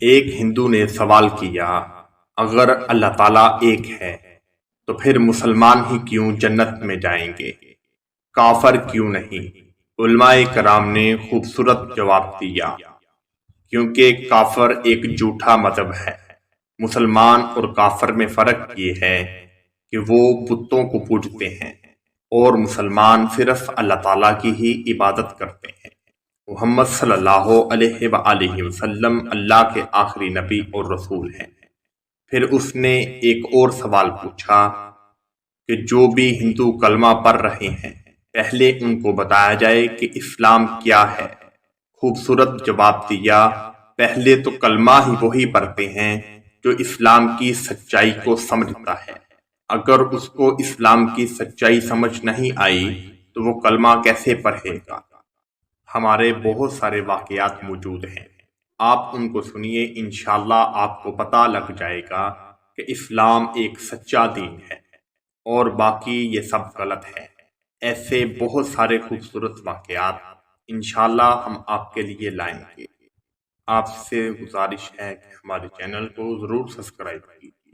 ایک ہندو نے سوال کیا، اگر اللہ تعالیٰ ایک ہے تو پھر مسلمان ہی کیوں جنت میں جائیں گے، کافر کیوں نہیں؟ علماء کرام نے خوبصورت جواب دیا، کیونکہ کافر ایک جھوٹا مذہب ہے۔ مسلمان اور کافر میں فرق یہ ہے کہ وہ بتوں کو پوجتے ہیں اور مسلمان صرف اللہ تعالیٰ کی ہی عبادت کرتے ہیں۔ محمد صلی اللہ علیہ وآلہ وسلم اللہ کے آخری نبی اور رسول ہیں۔ پھر اس نے ایک اور سوال پوچھا کہ جو بھی ہندو کلمہ پڑھ رہے ہیں، پہلے ان کو بتایا جائے کہ اسلام کیا ہے۔ خوبصورت جواب دیا، پہلے تو کلمہ ہی وہی پڑھتے ہیں جو اسلام کی سچائی کو سمجھتا ہے۔ اگر اس کو اسلام کی سچائی سمجھ نہیں آئی تو وہ کلمہ کیسے پڑھے گا؟ ہمارے بہت سارے واقعات موجود ہیں، آپ ان کو سنیے، انشاءاللہ آپ کو پتہ لگ جائے گا کہ اسلام ایک سچا دین ہے اور باقی یہ سب غلط ہے۔ ایسے بہت سارے خوبصورت واقعات انشاءاللہ ہم آپ کے لیے لائیں گے۔ آپ سے گزارش ہے کہ ہمارے چینل کو ضرور سبسکرائب کیجیے۔